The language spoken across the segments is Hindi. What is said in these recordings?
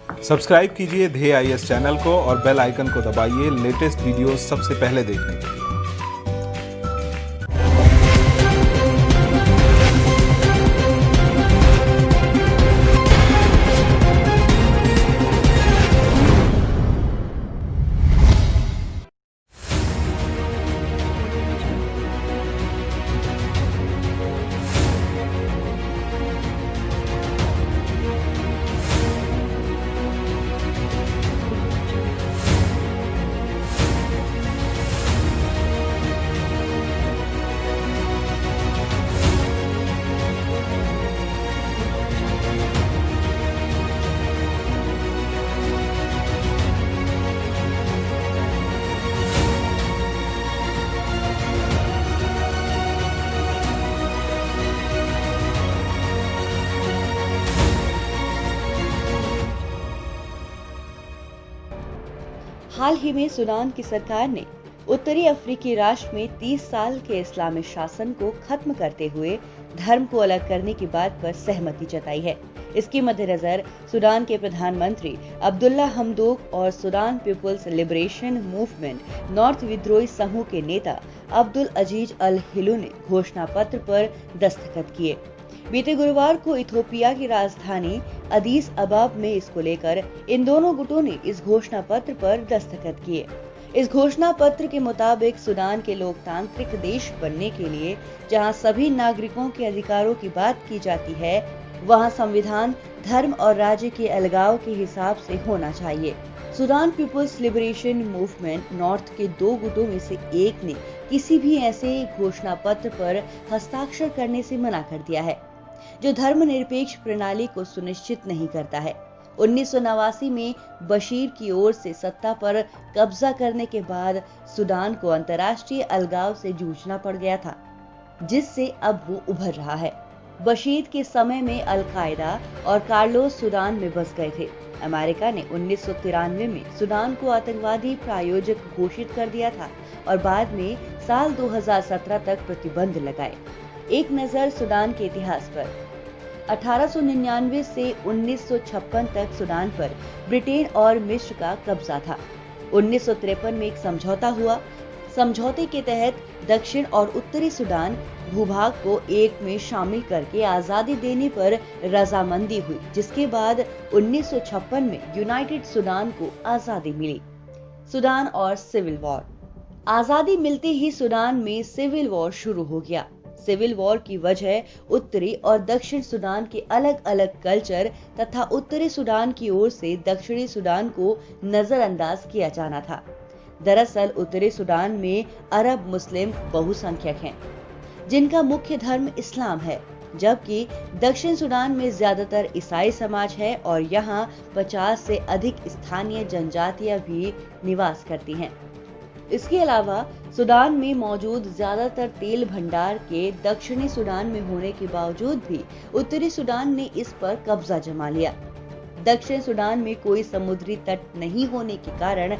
सब्सक्राइब कीजिए ध्येय आईएएस चैनल को और बेल आइकन को दबाइए लेटेस्ट वीडियो सबसे पहले देखने के लिए। हाल ही में सूडान की सरकार ने उत्तरी अफ्रीकी राष्ट्र में 30 साल के इस्लामी शासन को खत्म करते हुए धर्म को अलग करने की बात पर सहमति जताई है। इसके मद्देनजर सूडान के प्रधानमंत्री अब्दुल्ला हमदोक और Sudan People's Liberation Movement North विद्रोही समूह के नेता अब्दुल अजीज अल हिलू ने घोषणा पत्र पर दस्तखत किए। बीते गुरुवार को इथियोपिया की राजधानी अदीस अबाब में इसको लेकर इन दोनों गुटों ने इस घोषणा पत्र पर दस्तखत किए। इस घोषणा पत्र के मुताबिक सूडान के लोकतांत्रिक देश बनने के लिए जहां सभी नागरिकों के अधिकारों की बात की जाती है, वहां संविधान धर्म और राज्य के अलगाव के हिसाब से होना चाहिए। Sudan People's Liberation Movement North के दो गुटों में से एक ने किसी भी ऐसे घोषणा पत्र पर हस्ताक्षर करने से मना कर दिया है जो धर्मनिरपेक्ष प्रणाली को सुनिश्चित नहीं करता है। 1989 में बशीर की ओर से सत्ता पर कब्जा करने के बाद सूडान को अंतर्राष्ट्रीय अलगाव से जूझना पड़ गया था, जिससे अब वो उभर रहा है। बशीर के समय में अल-कायदा और कार्लोस सूडान में बस गए थे। अमेरिका ने 1993 में सूडान को आतंकवादी प्रायोजक घोषित कर दिया था और बाद में साल 2017 तक प्रतिबंध लगाए। एक नजर सूडान के इतिहास पर। 1899 से 1956 तक सूडान पर ब्रिटेन और मिस्र का कब्जा था। 1953 में एक समझौता हुआ। समझौते के तहत दक्षिण और उत्तरी सूडान भूभाग को एक में शामिल करके आजादी देने पर रजामंदी हुई, जिसके बाद 1956 में यूनाइटेड सूडान को आजादी मिली। सूडान और सिविल वॉर। आजादी मिलते ही सूडान में सिविल वॉर शुरू हो गया। सिविल वॉर की वजह उत्तरी और दक्षिण सूडान के अलग अलग कल्चर तथा उत्तरी सूडान की ओर से दक्षिणी सूडान को नजरअंदाज किया जाना था। दरअसल उत्तरी सूडान में अरब मुस्लिम बहुसंख्यक हैं, जिनका मुख्य धर्म इस्लाम है, जबकि दक्षिण सूडान में ज्यादातर ईसाई समाज है और यहाँ 50 से अधिक स्थानीय जनजातियां भी निवास करती हैं। इसके अलावा सूडान में मौजूद ज्यादातर तेल भंडार के दक्षिणी सूडान में होने के बावजूद भी उत्तरी सूडान ने इस पर कब्जा जमा लिया। दक्षिण सूडान में कोई समुद्री तट नहीं होने के कारण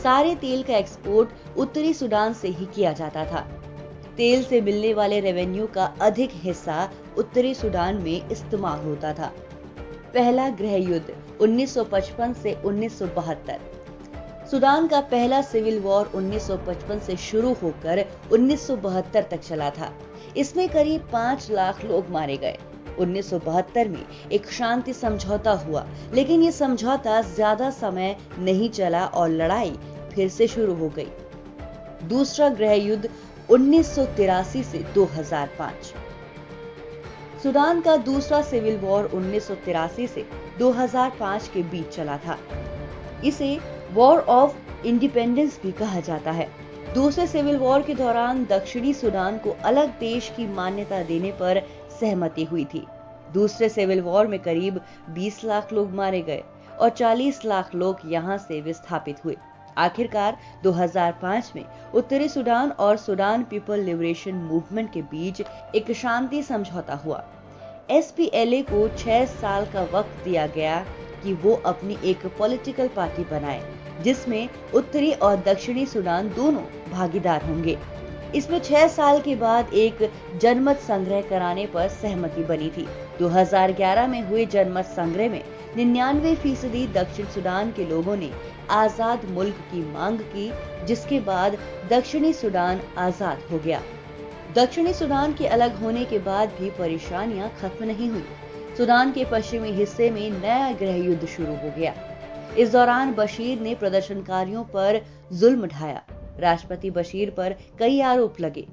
सारे तेल का एक्सपोर्ट उत्तरी सूडान से ही किया जाता था। तेल से मिलने वाले रेवेन्यू का अधिक हिस्सा उत्तरी सूडान में इस्तेमाल होता था। पहला गृह युद्ध 1955 से 1972। सूडान का पहला सिविल वॉर 1955 से शुरू होकर 1972 तक चला था। इसमें करीब 5 लाख लोग मारे गए। 1972 में एक शांति समझौता हुआ, लेकिन ये समझौता ज्यादा समय नहीं चला और लड़ाई फिर से शुरू हो गई। दूसरा गृह युद्ध 1983 से 2005। सूडान का दूसरा सिविल वॉर 1983 से 2005 के बीच चला था। इसे वॉर ऑफ इंडिपेंडेंस भी कहा जाता है। दूसरे सिविल वॉर के दौरान दक्षिणी सूडान को अलग देश की मान्यता देने पर सहमति हुई थी। दूसरे सिविल वॉर में करीब 20 लाख लोग मारे गए और 40 लाख लोग यहां से विस्थापित हुए। आखिरकार 2005 में उत्तरी सूडान और सूडान पीपल लिबरेशन मूवमेंट के बीच एक शांति समझौता हुआ। SPLA को 6 साल का वक्त दिया गया कि वो अपनी एक पॉलिटिकल पार्टी बनाए, जिसमें उत्तरी और दक्षिणी सूडान दोनों भागीदार होंगे। इसमें 6 साल के बाद एक जनमत संग्रह कराने पर सहमति बनी थी। 2011 में हुए जनमत संग्रह में 99% दक्षिण सूडान के लोगों ने आजाद मुल्क की मांग की, जिसके बाद दक्षिणी सूडान आजाद हो गया। दक्षिणी सूडान के अलग होने के बाद भी परेशानियां खत्म नहीं हुई। सूडान के पश्चिमी हिस्से में नया गृह युद्ध शुरू हो गया। इस दौरान बशीर ने प्रदर्शनकारियों पर जुल्म ढाया। राष्ट्रपति बशीर पर कई आरोप लगे।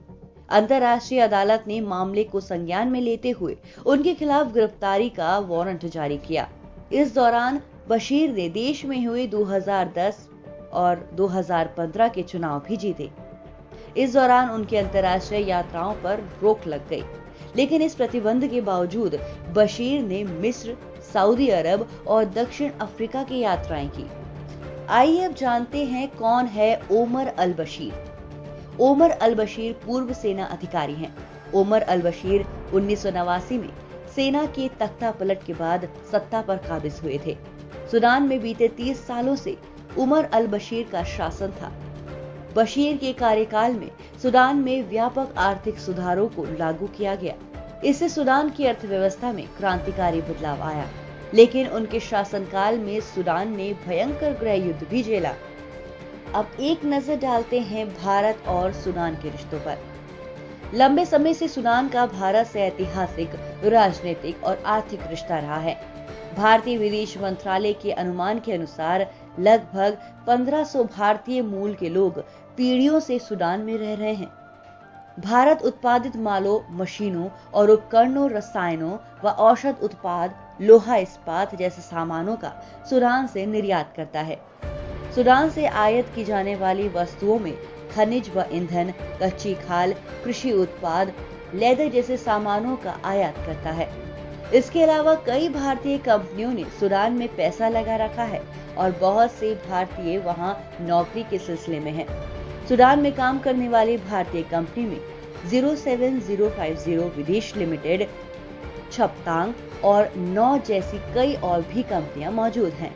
अंतर्राष्ट्रीय अदालत ने मामले को संज्ञान में लेते हुए उनके खिलाफ गिरफ्तारी का वारंट जारी किया। इस दौरान बशीर ने देश में हुए 2010 और 2015 के चुनाव भी जीते। इस दौरान उनकी अंतर्राष्ट्रीय यात्राओं पर रोक लग गई, लेकिन इस प्रतिबंध के बावजूद बशीर ने मिस्र, सऊदी अरब और दक्षिण अफ्रीका की यात्राएं की। आइए अब जानते हैं कौन है ओमर अल बशीर। ओमर अल बशीर पूर्व सेना अधिकारी हैं। ओमर अल बशीर 1989 में सेना के तख्ता पलट के बाद सत्ता पर काबिज हुए थे। सूडान में बीते 30 सालों से उमर अल बशीर का शासन था। बशीर के कार्यकाल में सूडान में व्यापक आर्थिक सुधारों को लागू किया गया। इससे सूडान की अर्थव्यवस्था में क्रांतिकारी बदलाव आया, लेकिन उनके शासनकाल में सूडान ने भयंकर गृह युद्ध भी झेला। अब एक नजर डालते हैं भारत और सूडान के रिश्तों पर। लंबे समय से सूडान का भारत से ऐतिहासिक, राजनीतिक और आर्थिक रिश्ता रहा है। भारतीय विदेश मंत्रालय के अनुमान के अनुसार लगभग 1500 भारतीय मूल के लोग पीढ़ियों से सूडान में रह रहे हैं। भारत उत्पादित मालों, मशीनों और उपकरणों, रसायनों व औषध उत्पाद, लोहा इस्पात जैसे सामानों का सूडान से निर्यात करता है। सूडान से आयात की जाने वाली वस्तुओं में खनिज व ईंधन, कच्ची खाल, कृषि उत्पाद, लेदर जैसे सामानों का आयात करता है। इसके अलावा कई भारतीय कंपनियों ने सूडान में पैसा लगा रखा है और बहुत से भारतीय वहां नौकरी के सिलसिले में हैं। सूडान में काम करने वाली भारतीय कंपनी में 07050 विदेश लिमिटेड, छपतांग और 9 जैसी कई और भी कंपनियां मौजूद हैं।